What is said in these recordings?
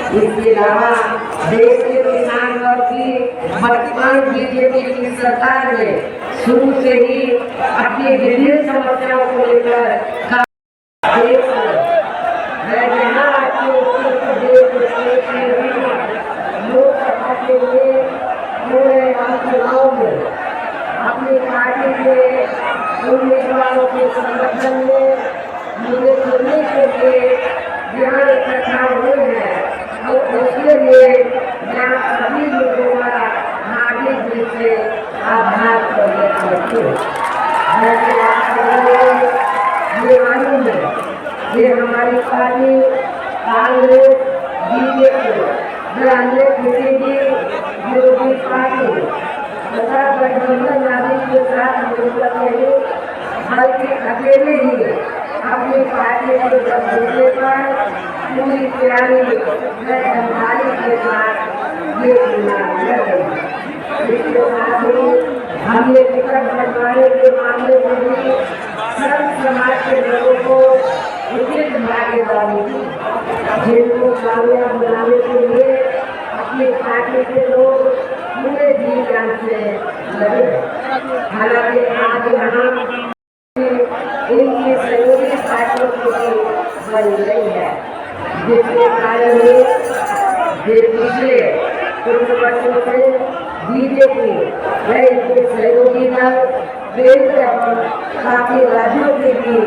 इसके अलावा देश के किसान वर्ग की वर्तमान बीजेपी की सरकार ने शुरू से ही अपनी विभिन्न समस्याओं को लेकर लोकसभा के लिए पूरे चुनाव में अपनी पार्टी के उम्मीदवारों के समर्थन में मुझे चुनने के लिए यहाँ इकट्ठा हुए हैं, तो उसके लिए मैं सभी लोगों का हार्दिक दिल से आभार प्रकट करती हूँ। ये मालूम है कि हमारी पार्टी कांग्रेस, बीजेपी व अन्य किसी भी विरोधी पार्टी तथा गठबंधन आदि के साथ मिलकर नहीं, बल्कि अकेले ही अपनी पार्टी के बलबूते पर पूरी तैयारी व ईमानदारी के साथ ये चुनाव लड़ रही है। इसके साथ ही हमने टिकट बंटवारे के मामले में भी सर्व समाज के लोगों को उचित भागीदारी दी, जिनको कामयाब बनाने के लिए अपनी पार्टी के लोग पूरे जी जान से लगे। हालांकि आज यहाँ इनकी सहयोगी पार्टियों की बन रही है, जिसके कारण पिछले कुछ वर्षों से बीजेपी व इनके सहयोगी दल केंद्र एवं काफी राज्यों के भी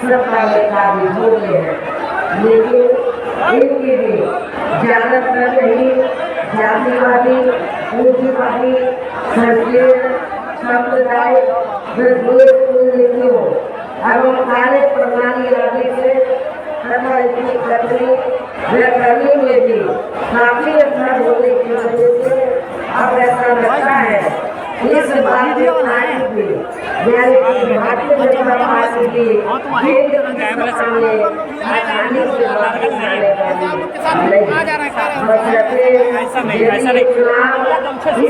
सत्ता में काबिज हो गए हैं, लेकिन इनकी भी ज्यादातर ही जातिवादी, पूंजीवादी, सांप्रदायिक नीतियों एवं कार्य प्रणाली आदि से तथा इसकी करने में भी काफी असर होने की वजह से अब ऐसा लगता है इस बात भारतीय जनता पार्टी की केंद्र के सामने आसानी से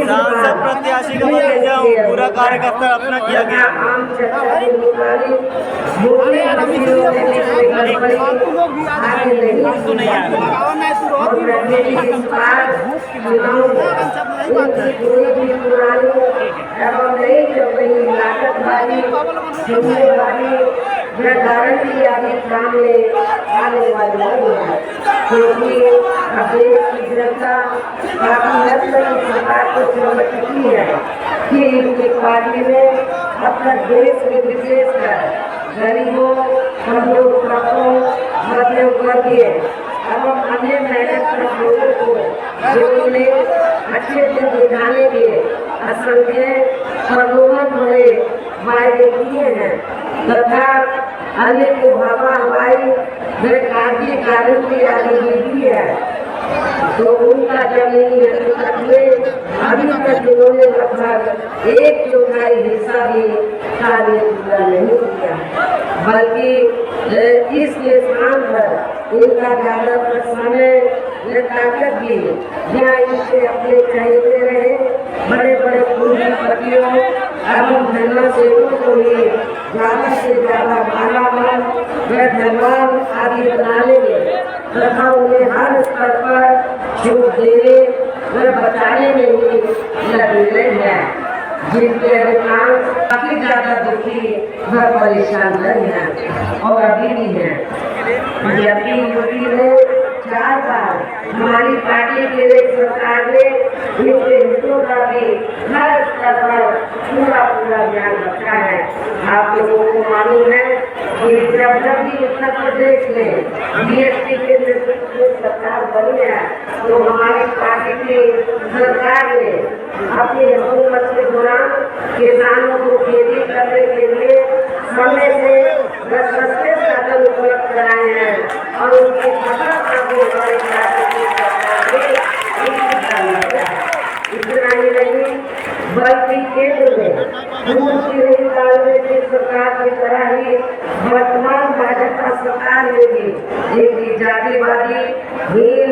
सांसद प्रत्याशी का पूरा कार्यकर्ता अपना किया गया। आम चर्चा के मुताबिक एवं नई चल रही लागतबाजी, जुम्मेवारी व गारंटी आदि सामने आने वाली है, क्योंकि देश की जनता काफी हद तक सरकार को समझ चुकी है कि इनकी पार्टी में अब तक देश में विशेषकर गरीबों, कमजोर तबकों, मध्यम वर्गीय एवं अन्य मेहनत लोगों को जिन्होंने अच्छे दिन दिखाने के असंख्य प्रलोभन भरे वायदे किए हैं तथा अन्य को हवा हवाई व कार्य गारंटी आदि दी है, तो उनका जमीनी हकीकत में अभी तक इन्होंने लगभग 1/4 हिस्सा भी कार्य पूरा नहीं किया, बल्कि इसके स्थान पर इनका ज्यादातर समय व ताकत भी यहाँ इनसे अपने चाहते रहे बड़े बड़े पूंजीपतियों एवं धनवानों को ही ज्यादा से ज्यादा मालामाल व धनवान आदि बनाने में तथा उन्हें हर स्तर पर छूट देने व बचाने में ही लगी रही है, जिनके अधिकांश काफी ज्यादा दुखी व परेशान रहे हैं और अभी भी है। जबकि यूपी में 4 बार हमारी पार्टी की सरकार ने इनके हितों का भी हर स्तर पर पूरा ध्यान रखा है। आप लोगों को मालूम है कि जब भी उत्तर प्रदेश में बीएसपी के नेतृत्व में सरकार बनी है, तो हमारी पार्टी की सरकार ने अपनी हुकूमत के दौरान किसानों को खेती करने के लिए समय से सस्ते साधन उपलब्ध कराए हैं और उनकी इतना ही नहीं, बल्कि केंद्र में कांग्रेस की सरकार की तरह ही वर्तमान भाजपा सरकार में भी एक जातिवादी, हीन,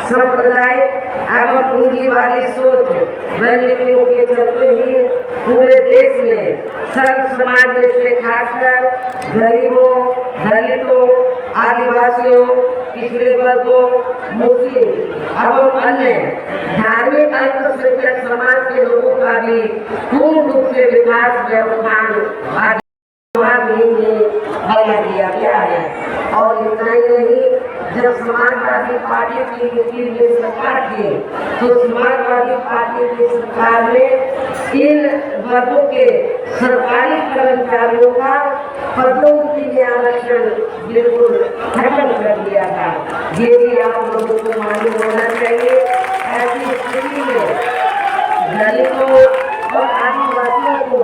सांप्रदायिक एवं पूंजीवादी सोच नीतियों के चलते ही पूरे देश में सर्व समाज में से खासकर गरीबों, दलितों, आदिवासियों, पिछड़े वर्गों, मुस्लिम एवं अन्य धार्मिक अल्पसंख्यक समाज के लोगों का भी पूर्ण रूप से विकास व उत्थान बना दिया गया है। और इतना ही नहीं, जब समाजवादी पार्टी की सरकार थी तो समाजवादी पार्टी की सरकार ने इन वर्गों के सरकारी कर्मचारियों का पदोन्नति में आरक्षण बिल्कुल खत्म कर दिया था। ये भी आप लोगों को मालूम होना चाहिए। ऐसी स्थिति में दलितों और आदिवासियों को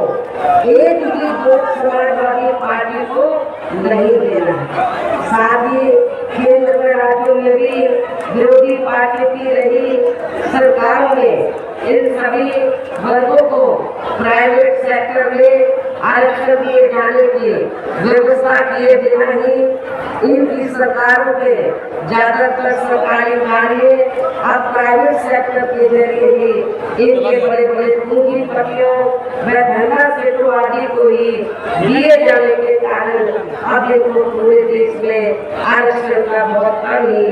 एक भी वोट समाजवादी पार्टी को नहीं देना है। साथ ही केंद्र में राज्यों में भी विरोधी पार्टी की रही सरकारों ने इन सभी वर्गों को प्राइवेट सेक्टर में आरक्षण दिए जाने की व्यवस्था किए बिना ही इनकी सरकारों के ज्यादातर सरकारी कार्य अब प्राइवेट सेक्टर के जरिए ही इनके बड़े बड़े पूंजीपतियों व धनवा सेठों आदि को ही दिए जाने के कारण अब इनको पूरे देश में आरक्षण का बहुत कम ही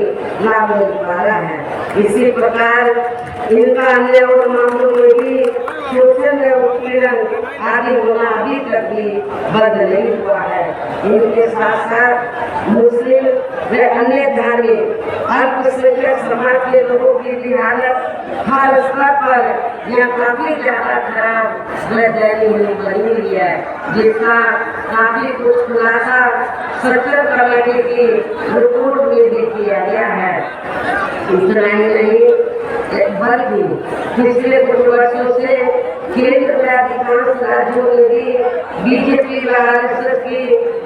लाभ मिल पा रहा है। इसी प्रकार इनका अन्य और मामलों में भी शोषण उत्पीड़न आदि होना अभी तक भी बंद नहीं हुआ है। इनके साथ साथ मुस्लिम व अन्य धार्मिक अल्पसंख्यक समाज के लोगों की भी हालत हर स्तर पर यह काफी ज्यादा खराब व दयनीय बनी हुई है, जिसका काफी कुछ खुलासा सर्कल कमेटी की रिपोर्ट में भी किया गया है। इतना ही नहीं, बल्कि पिछले कुछ वर्षों से केंद्र के अधिकांश राज्यों में भी बीजेपी व आरएसएस की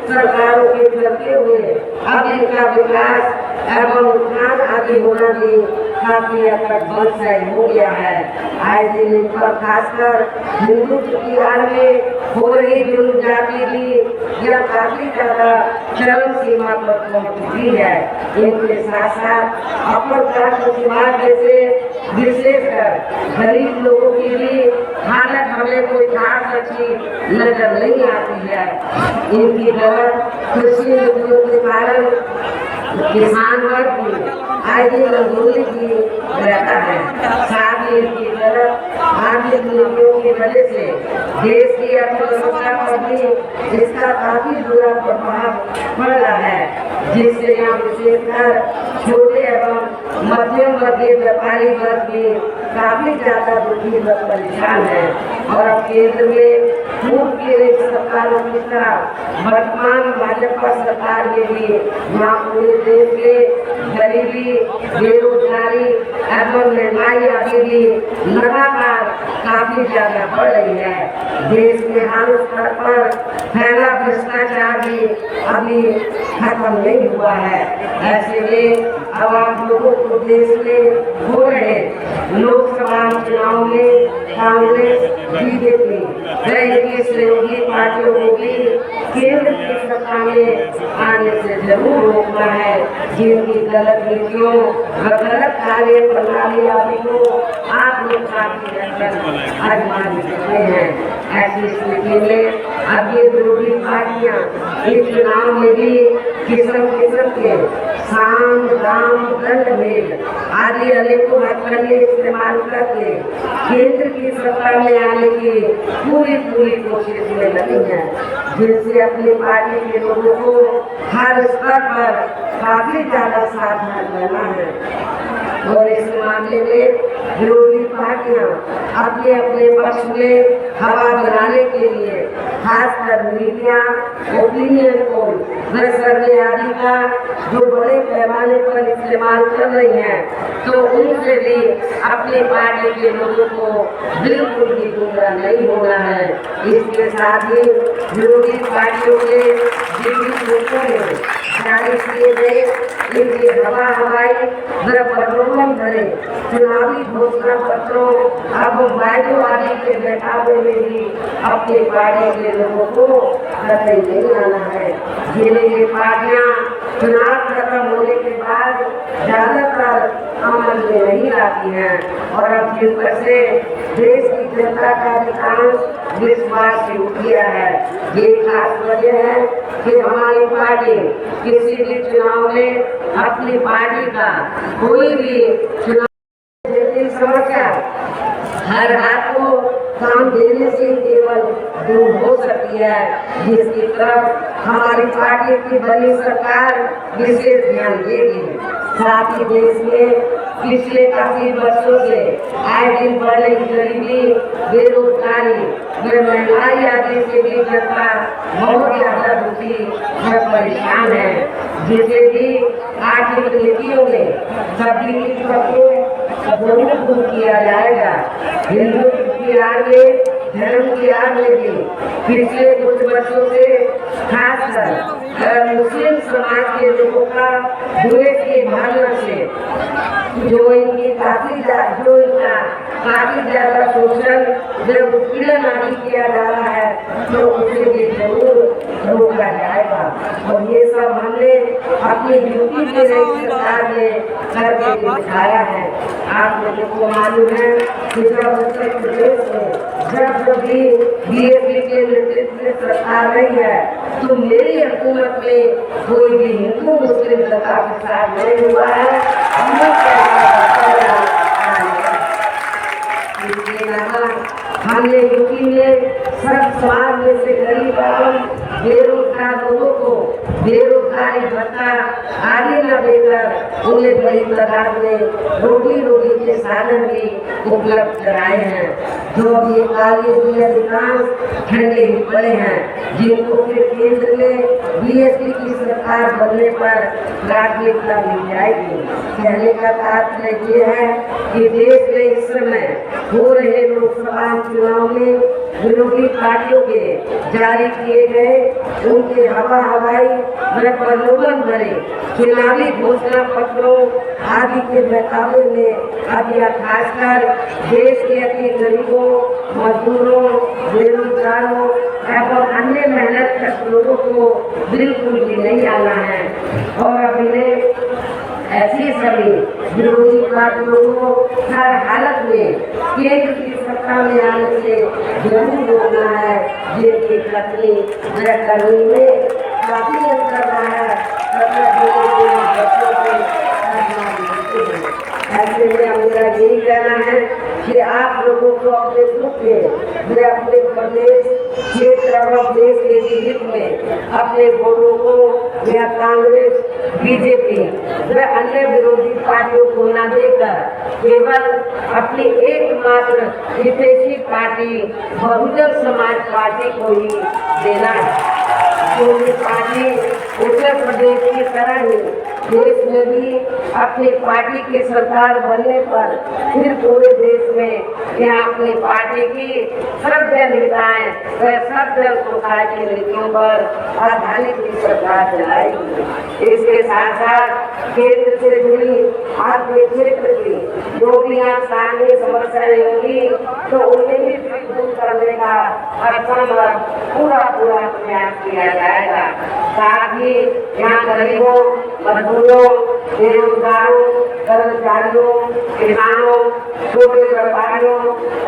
सरकारों के चलते हुए अब इनका विकास एवं उत्थान आदि होना भी काफी हद तक बंद हो गया है। आए दिन इन पर खासकर हिंदुत्व की आड़ में हो रही जुल्म जाति भी यह काफी ज्यादा चरम सीमा पर पहुंच चुकी है। इनके साथ साथ अपर कास्ट समाज जैसे विशेषकर गरीब लोगों की भी हालत हमें कोई खास अच्छी नजर नहीं आती है। इनकी तरफ कृषि नीतियों के कारण किसान वर्ग भी आए दिन आंदोलन की रहता है। साथ ही इनकी तरफ आर्थिक नीतियों की वजह से देश की अर्थव्यवस्था पर भी इसका काफी बुरा प्रभाव पड़ रहा है, जिससे यहाँ विशेषकर छोटे एवं मध्यम वर्गीय व्यापारी वर्ग भी काफी ज्यादा दुखी व परेशान है। और अब केंद्र में पूर्व की सरकारों की तरह वर्तमान भाजपा सरकार में भी यहाँ पूरे देश में गरीबी, बेरोजगारी एवं महंगाई आदि भी लगातार काफी ज्यादा बढ़ रही है। देश के हर स्तर पर फैला भ्रष्टाचार भी अभी खत्म नहीं हुआ है। ऐसे में अब आप लोगों को देश में हो रहे लोकसभा चुनाव में कांग्रेस, बीजेपी व इनकी सहयोगी पार्टियों को भी केंद्र की सत्ता में आने से जरूर रोकना है, जिनकी गलत नीतियों व गलत कार्य प्रणाली आदि को आप लोग काफी आजमा सकते हैं। ऐसी स्थिति में अब ये विरोधी पार्टियां इस चुनाव में भी किस्म किस्म के साम दाम दंड भेद आदि अनेकों हथकंडे इस्तेमाल करके केंद्र की सत्ता में आने की पूरी कोशिश में लगी है, जिनसे अपनी पार्टी के लोगों को हर स्तर पर काफी ज्यादा सावधान रहना है। और इस मामले में विरोधी पार्टियां अपने अपने पक्ष में हवा बनाने के लिए खासकर मीडिया, ओपिनियन पोल व सर्वे आदि का जो बड़े पैमाने पर इस्तेमाल कर रही हैं, तो उनसे भी अपनी पार्टी के लोगों को बिल्कुल भी गुमराह नहीं होना है। इसके साथ ही विरोधी पार्टियों के जारी किए गए इनके हवाई व प्रलोभन भरे चुनावी घोषणा पत्रों अब वायदों आदि के बैठावे में भी अपनी पार्टी के लोगों को कतई नहीं आना है। जिन्हें ये पार्टियां चुनाव खत्म होने के बाद ज्यादातर अमल में नहीं लाती हैं और अब जिस पर से देश की जनता का अधिकांश विश्वास से उठ गया है। ये खास वजह है कि हमारी पार्टी किसी भी चुनाव में अपनी पार्टी का कोई भी चुनाव जटिल समस्या हर हाथ को काम देने से केवल दूर हो सकती है, जिसकी तरफ हमारी पार्टी की बनी सरकार विशेष ध्यान देगी। साथ ही देश में पिछले काफी वर्षों से आए दिन बढ़ रही गरीबी, बेरोजगारी व महंगाई आदि से भी जनता बहुत ज्यादा दुखी व परेशान है, जिसे भी आर्थिक नीतियों में सबकी जरूर दूर किया जाएगा। हिंदुत्व की आड़ में, धर्म की आड़ में भी पिछले कुछ वर्षों से खासकर मुस्लिम समाज के लोगों का द्वेष की भावना से जो इनका काफी ज्यादा शोषण जब उत्पीड़न आदि किया जा रहा है तो उसे भी जरूर रोका जाएगा। और ये सब हमने अपनी यूपी में नई सरकार ने करके दिखाया है। आप लोगों को मालूम है कि जब उत्तर प्रदेश में जब भी बीएसपी के नेतृत्व में सरकार रही है तो मेरी हुकूमत में कोई भी हिंदू मुस्लिम जनता के साथ नहीं हुआ है। हमने यूपी में सब समाज में से गरीब एवं बेरोजगार लोगों को बेरोजगारी भत्ता आदि न देकर उन्हें बड़ी तादाद में रोटी के साधन भी उपलब्ध कराए हैं। जो ये कार्य भी अधिकांश ठंडे ही पड़े हैं, जिनको फिर केंद्र में बीएसपी की सरकार बनने पर प्राथमिकता मिल जाएगी। कहने का तात्पर्य ये है कि देश में इस समय हो रहे लोकसभा चुनाव में विरोधी पार्टियों के जारी किए गए उनके हवाई व प्रलोभन भरे चुनावी घोषणा पत्रों आदि के बहकावे में अब यह खासकर देश के अति गरीबों, मजदूरों, बेरोजगारों एवं अन्य मेहनत कश लोगों को बिल्कुल भी नहीं आना है। और अब इन्हें ऐसी सभी विरोधी पार्टियों को हर हालत में केंद्र की सत्ता में आने से जरूर रोकना है, जिनकी कथनी व करनी में काफी अंतर रहा है। ऐसे में मेरा यही कहना है कि आप लोगों को अपने ग्रुप में वे अपने प्रदेश क्षेत्र एवं देश के हित में अपने वोटों को या कांग्रेस, बीजेपी व अन्य विरोधी पार्टियों को न देकर केवल अपनी एकमात्र हितैषी पार्टी बहुजन समाज पार्टी को ही देना है। जो पार्टी उत्तर प्रदेश की तरह ही देश में भी अपनी पार्टी की सरकार बनने पर फिर पूरे देश में यहाँ अपनी पार्टी की सब जनहिताएं व सब जन सुखाय की नीतियों पर आधारित की सरकार चलाएगी। इसके साथ साथ केंद्र से जुड़ी आपके क्षेत्र की जो भी यहाँ सामने समस्याएं होंगी तो उन्हें भी दूर करने का हरसंभव पूरा प्रयास किया जाएगा। साथ ही यहाँ गरीबों, मजदूरों, बेरोजगारों, कर्मचारियों, किसानों, छोटे व्यापारियों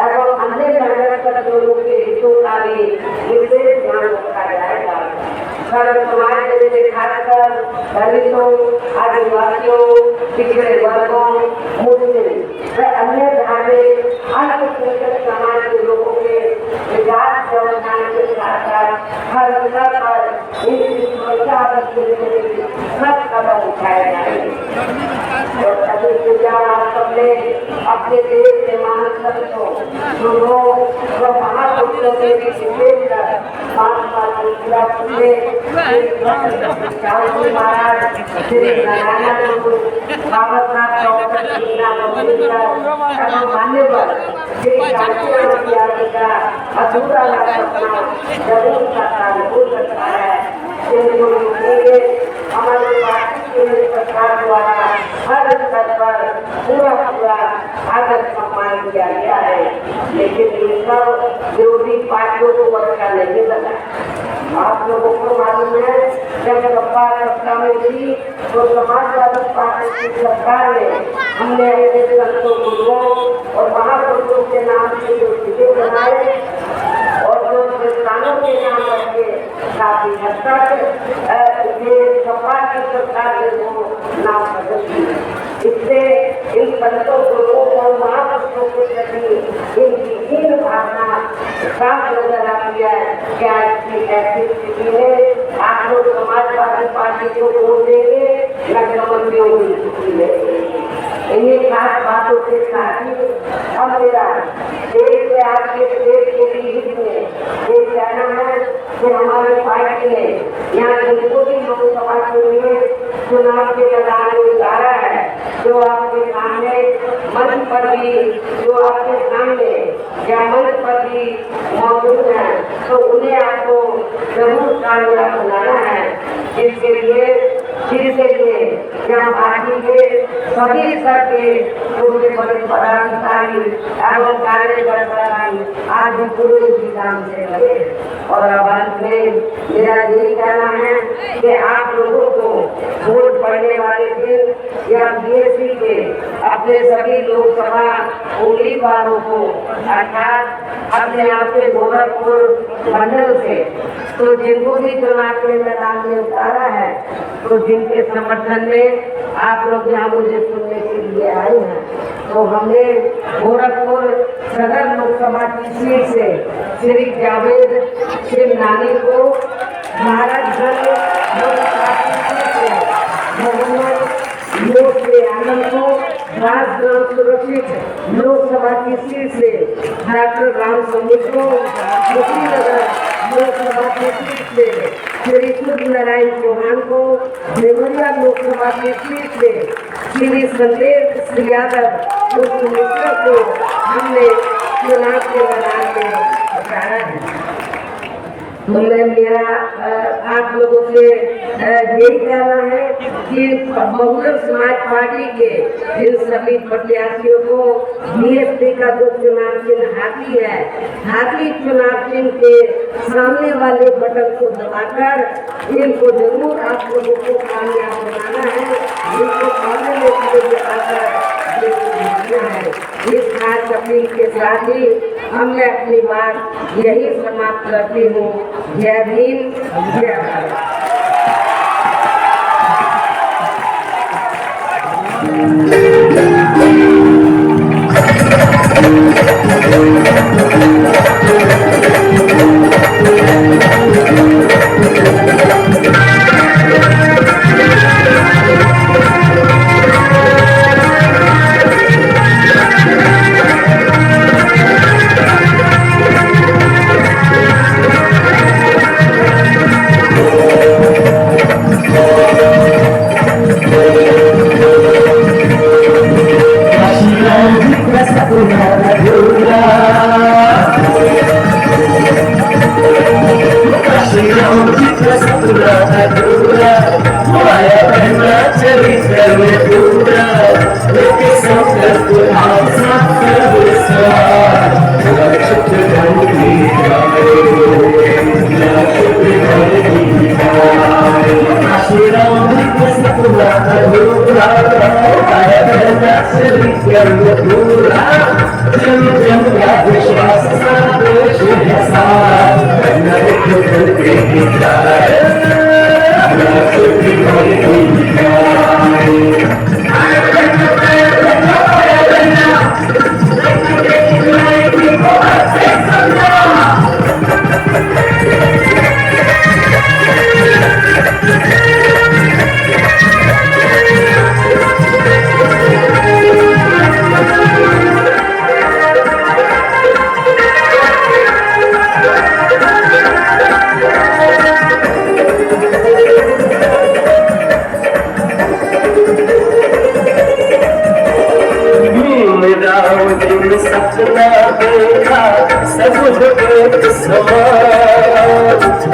एवं अन्य मेहनत लोगों के हितों का भी विशेष ध्यान रखा जाएगा। सर्व समाज में खासकर दलितों, आदिवासियों, पिछड़े वर्गों, मुस्लिम व अन्य धार्मिक अल्पसंख्यक समाज के लोगों के विकास व्यवस्था के साथ हर स्तर पर इनकी सुरक्षा सब कदम उठाए जाएंगे। और सबने अपने देश के मानव को महापुरुषों के महाराज श्री नारायण बाबा साहब मान्यवर श्री कांची का अधूरा जरूर साकार हो सकता है। हमारे पार्टी के सरकार द्वारा हर स्तर पर पूरा आदर सम्मान किया गया है, लेकिन ये सब विरोधी पार्टियों को अच्छा नहीं लगा। आप लोगों को मालूम है जब सत्ता में थी तो समाजवादी पार्टी की सरकार ने हमने अपने संतों गुरुओं और महापुरुषों के नाम से जो जिले बनाए और जो स्थानों के नाम रखे काफी हद तक ये सपा की सरकार ने वो नाम बदल दिए। इससे इन संतों गुरुओं और महापुरुषों के प्रति इनकी हीन भावना साफ नजर आती है। क्या ऐसी स्थिति में आप लोग समाजवादी पार्टी को वोट देंगे या कमजोरियों की स्थिति में? इन्हीं खास बातों के साथ ही हम मेरा देश में आपके देश के हित में ये कहना है कि हमारी पार्टी ने यहाँ जिनको भी लोकसभा के लिए चुनाव के मैदान में उतारा है, जो आपके सामने मंच पर भी जो आपके सामने या मंच पर भी मौजूद है, तो उन्हें आपको जरूर कामयाब बनाना है। इसके लिए यहाँ पार्टी के सभी स्तर के छोटे बड़े पदाधिकारी एवं कार्यकर्ता आज पूरे काम से लगे। और अब अंत में मेरा यही कहना है कि आप लोगों को वोट पड़ने वाले दिन या बीएसपी के अपने सभी लोकसभा उम्मीदवारों को अर्थात अपने आप के गोरखपुर मंडल से तो जिनको भी चुनाव के मैदान में उतारा है, तो जिनके समर्थन में आप लोग यहाँ मुझे सुनने के लिए आए हैं, तो हमने गोरखपुर सदर लोकसभा की सीट से श्री जावेद शिवनानी को, महाराजगंज लोकसभा की सीट से मोहम्मद योगे आनंद को, राजगंज सुरक्षित लोकसभा की सीट से डॉक्टर राम समीर को, कुशीनगर लोकसभा की सीट से श्री सूर्य नारायण चौहान को, देवरिया लोकसभा की सीट से श्री संदेश श्री यादव मिश्र को हमने चुनाव के मैदान में उतारा है। तो मैं मेरा आप लोगों से यही कहना है कि बहुजन समाज पार्टी के इन सभी प्रत्याशियों को बीएसपी का जो चुनाव चिन्ह हाथी है, हाथी चुनाव चिन्ह के सामने वाले बटन को दबाकर इनको जरूर आप लोगों को कामयाब बनाना है। इनको सामने में आकर है। इस खास अपील के साथ ही हम मैं अपनी बात यही समाप्त करती हूँ। जय भीम, जय भारत।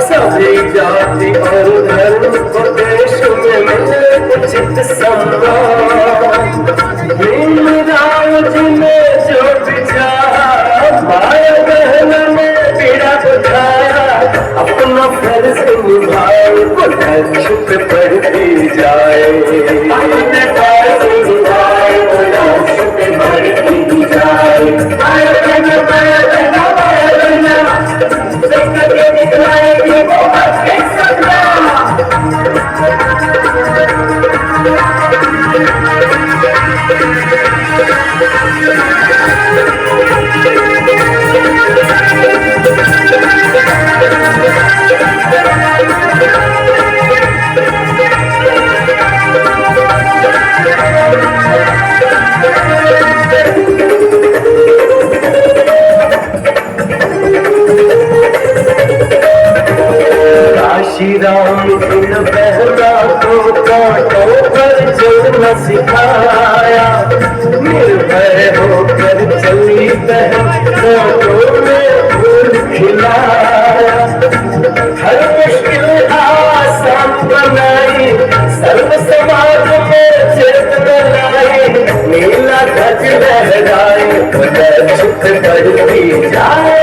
सभी जाति और धर्म को देश में मिले उचित सम्मान। भीमराव जी ने जो विचार माया बहन ने पीड़ा बुझाया, अपना फर्ज निभाए वो छुप पड़ती काशी राम दिन बहना को कांटों पर चलना सिखाया, निर्भय होकर चली बहन कांटों में फूल खिलाया। हर मुश्किल आसान बनाई, सर्व समाज में चेतना लाई, नीला ध्वज लहराए रक्षित बढ़ती जाए।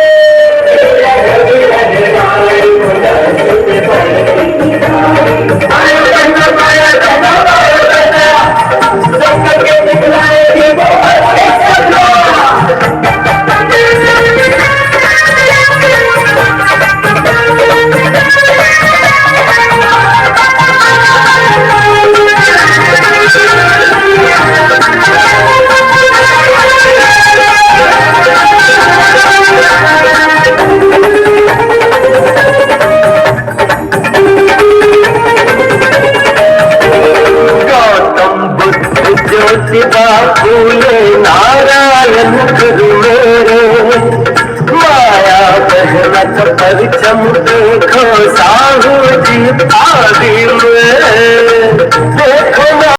ज्योतिबा फूले नारायण गुरु मेरे, माया बहनत परचम देखो साहू जी आदि